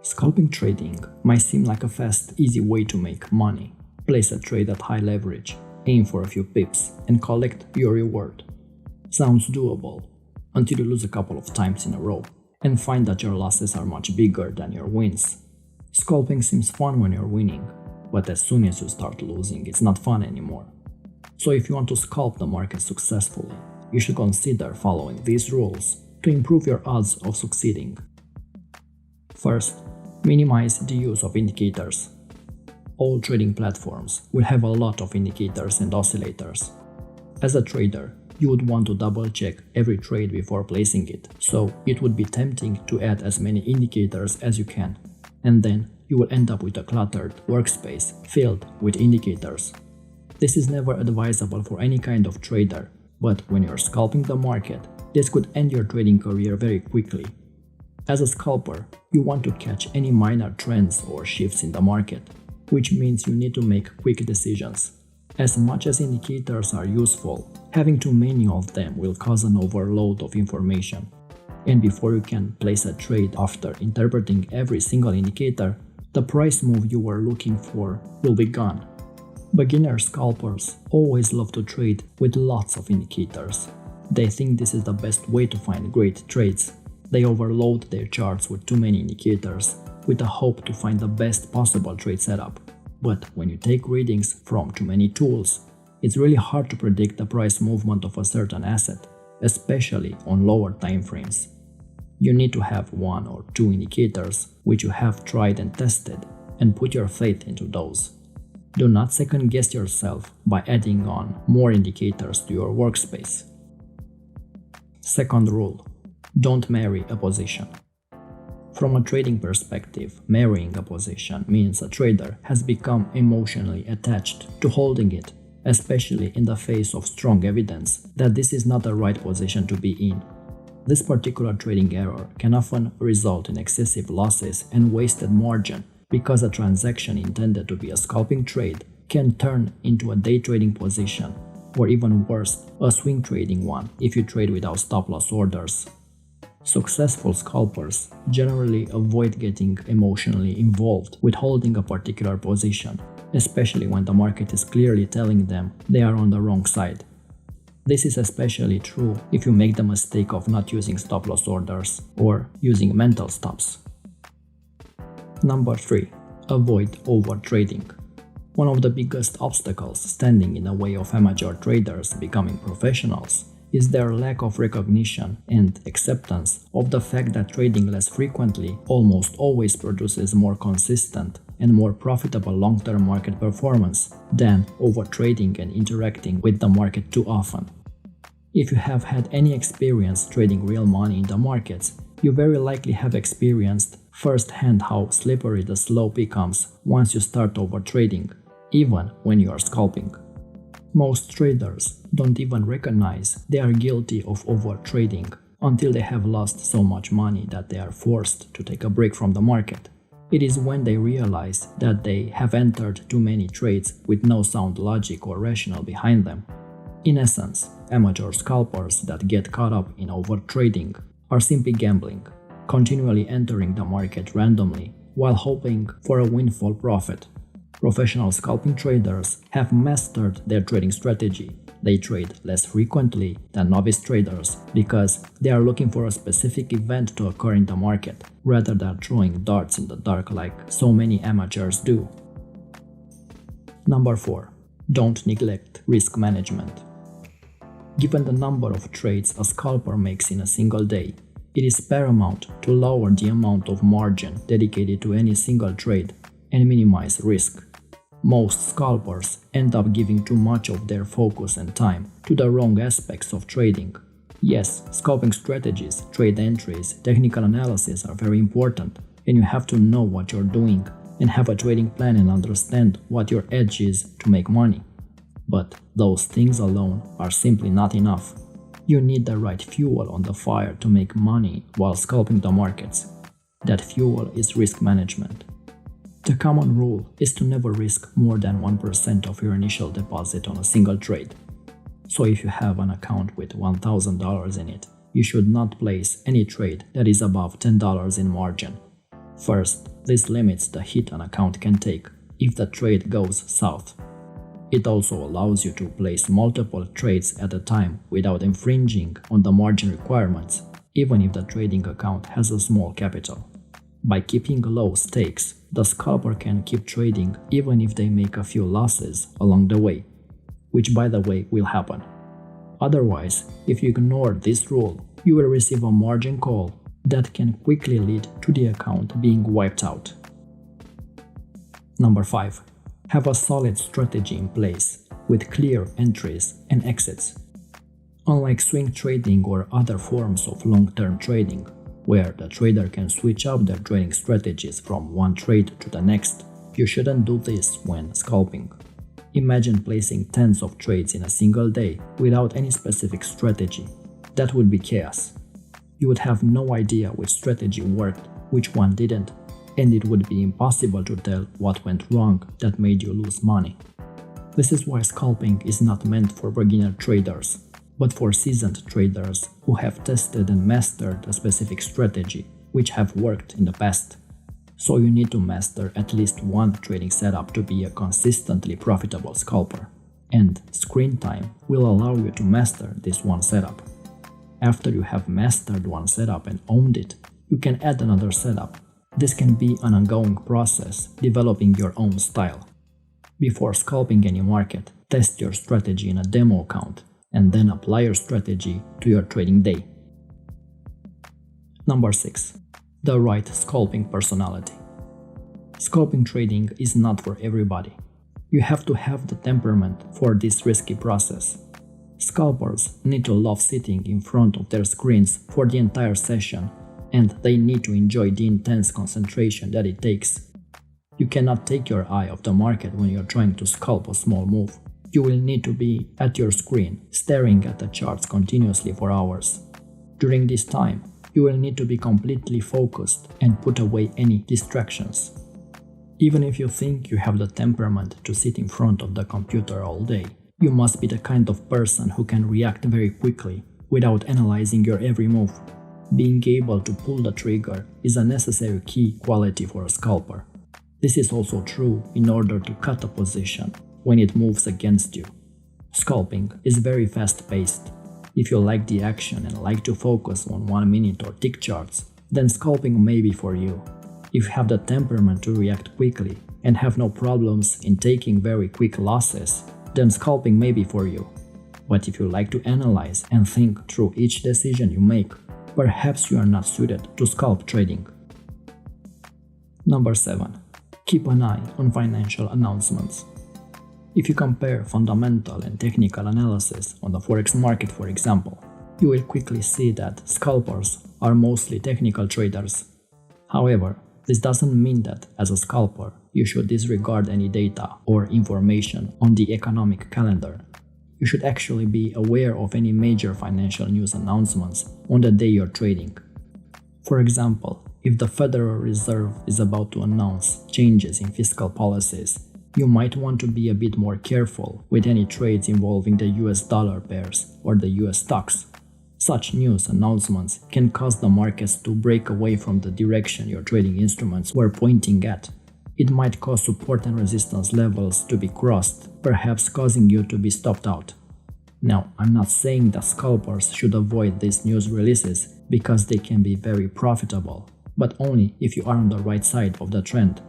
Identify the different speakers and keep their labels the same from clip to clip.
Speaker 1: Scalping trading might seem like a fast, easy way to make money. Place a trade at high leverage, aim for a few pips, and collect your reward. Sounds doable, until you lose a couple of times in a row, and find that your losses are much bigger than your wins. Scalping seems fun when you're winning, but as soon as you start losing, it's not fun anymore. So if you want to scalp the market successfully, you should consider following these rules to improve your odds of succeeding. First, minimize the use of indicators. All trading platforms will have a lot of indicators and oscillators. As a trader, you would want to double-check every trade before placing it, so it would be tempting to add as many indicators as you can, and then you will end up with a cluttered workspace filled with indicators. This is never advisable for any kind of trader, but when you're scalping the market, this could end your trading career very quickly. As a scalper, you want to catch any minor trends or shifts in the market, which means you need to make quick decisions. As much as indicators are useful, having too many of them will cause an overload of information. And before you can place a trade after interpreting every single indicator, the price move you were looking for will be gone. Beginner scalpers always love to trade with lots of indicators. They think this is the best way to find great trades. They overload their charts with too many indicators, with the hope to find the best possible trade setup. But when you take readings from too many tools, it's really hard to predict the price movement of a certain asset, especially on lower time frames. You need to have one or two indicators which you have tried and tested, and put your faith into those. Do not second guess yourself by adding on more indicators to your workspace. Second rule: don't marry a position. From a trading perspective, marrying a position means a trader has become emotionally attached to holding it, especially in the face of strong evidence that this is not the right position to be in. This particular trading error can often result in excessive losses and wasted margin because a transaction intended to be a scalping trade can turn into a day trading position, or even worse, a swing trading one if you trade without stop-loss orders. Successful scalpers generally avoid getting emotionally involved with holding a particular position, especially when the market is clearly telling them they are on the wrong side. This is especially true if you make the mistake of not using stop-loss orders or using mental stops. Number 3. Avoid overtrading. One of the biggest obstacles standing in the way of amateur traders becoming professionals is their lack of recognition and acceptance of the fact that trading less frequently almost always produces more consistent and more profitable long-term market performance than overtrading and interacting with the market too often. If you have had any experience trading real money in the markets, you very likely have experienced firsthand how slippery the slope becomes once you start overtrading, even when you are scalping. Most traders don't even recognize they are guilty of overtrading until they have lost so much money that they are forced to take a break from the market. It is when they realize that they have entered too many trades with no sound logic or rationale behind them. In essence, amateur scalpers that get caught up in overtrading are simply gambling, continually entering the market randomly while hoping for a windfall profit. Professional scalping traders have mastered their trading strategy. They trade less frequently than novice traders because they are looking for a specific event to occur in the market, rather than throwing darts in the dark like so many amateurs do. Number 4. Don't neglect risk management. Given the number of trades a scalper makes in a single day, it is paramount to lower the amount of margin dedicated to any single trade and minimize risk. Most scalpers end up giving too much of their focus and time to the wrong aspects of trading. Yes, scalping strategies, trade entries, technical analysis are very important, and you have to know what you're doing and have a trading plan and understand what your edge is to make money. But those things alone are simply not enough. You need the right fuel on the fire to make money while scalping the markets. That fuel is risk management. The common rule is to never risk more than 1% of your initial deposit on a single trade. So if you have an account with $1,000 in it, you should not place any trade that is above $10 in margin. First, this limits the hit an account can take if the trade goes south. It also allows you to place multiple trades at a time without infringing on the margin requirements, even if the trading account has a small capital. By keeping low stakes, the scalper can keep trading even if they make a few losses along the way, which by the way will happen. Otherwise, if you ignore this rule, you will receive a margin call that can quickly lead to the account being wiped out. Number 5. Have a solid strategy in place, with clear entries and exits. Unlike swing trading or other forms of long-term trading, where the trader can switch up their trading strategies from one trade to the next, you shouldn't do this when scalping. Imagine placing tens of trades in a single day without any specific strategy. That would be chaos. You would have no idea which strategy worked, which one didn't, and it would be impossible to tell what went wrong that made you lose money. This is why scalping is not meant for beginner traders, but for seasoned traders who have tested and mastered a specific strategy which have worked in the past. So you need to master at least one trading setup to be a consistently profitable scalper, and screen time will allow you to master this one setup. After you have mastered one setup and owned it, you can add another setup. This can be an ongoing process, developing your own style. Before scalping any market, test your strategy in a demo account, and then apply your strategy to your trading day. Number 6. The right scalping personality. Scalping trading is not for everybody. You have to have the temperament for this risky process. Scalpers need to love sitting in front of their screens for the entire session, and they need to enjoy the intense concentration that it takes. You cannot take your eye off the market when you're trying to scalp a small move. You will need to be at your screen, staring at the charts continuously for hours. During this time, you will need to be completely focused and put away any distractions. Even if you think you have the temperament to sit in front of the computer all day, you must be the kind of person who can react very quickly without analyzing your every move. Being able to pull the trigger is a necessary key quality for a scalper. This is also true in order to cut a position when it moves against you. Scalping is very fast-paced. If you like the action and like to focus on 1 minute or tick charts, then scalping may be for you. If you have the temperament to react quickly and have no problems in taking very quick losses, then scalping may be for you. But if you like to analyze and think through each decision you make, perhaps you are not suited to scalp trading. Number 7. Keep an eye on financial announcements. If you compare fundamental and technical analysis on the Forex market, for example, you will quickly see that scalpers are mostly technical traders. However, this doesn't mean that as a scalper, you should disregard any data or information on the economic calendar. You should actually be aware of any major financial news announcements on the day you're trading. For example, if the Federal Reserve is about to announce changes in fiscal policies, you might want to be a bit more careful with any trades involving the US dollar pairs or the US stocks. Such news announcements can cause the markets to break away from the direction your trading instruments were pointing at. It might cause support and resistance levels to be crossed, perhaps causing you to be stopped out. Now, I'm not saying that scalpers should avoid these news releases because they can be very profitable, but only if you are on the right side of the trend.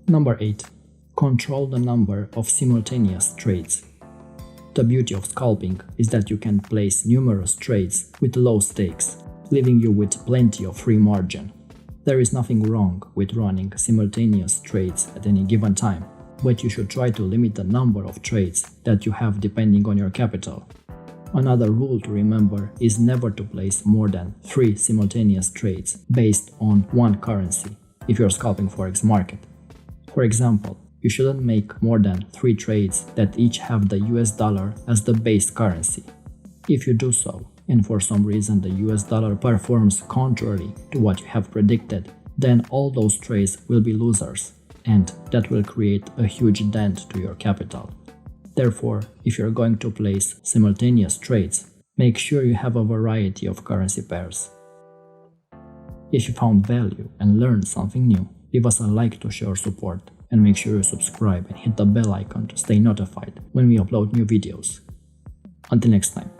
Speaker 1: Number 8. Control the number of simultaneous trades. The beauty of scalping is that you can place numerous trades with low stakes, leaving you with plenty of free margin. There is nothing wrong with running simultaneous trades at any given time, but you should try to limit the number of trades that you have depending on your capital. Another rule to remember is never to place more than 3 simultaneous trades based on one currency if you're scalping Forex market. For example, you shouldn't make more than 3 trades that each have the US dollar as the base currency. If you do so, and for some reason the US dollar performs contrary to what you have predicted, then all those trades will be losers, and that will create a huge dent to your capital. Therefore, if you're going to place simultaneous trades, make sure you have a variety of currency pairs. If you found value and learned something new, leave us a like to show your support, and make sure you subscribe and hit the bell icon to stay notified when we upload new videos. Until next time.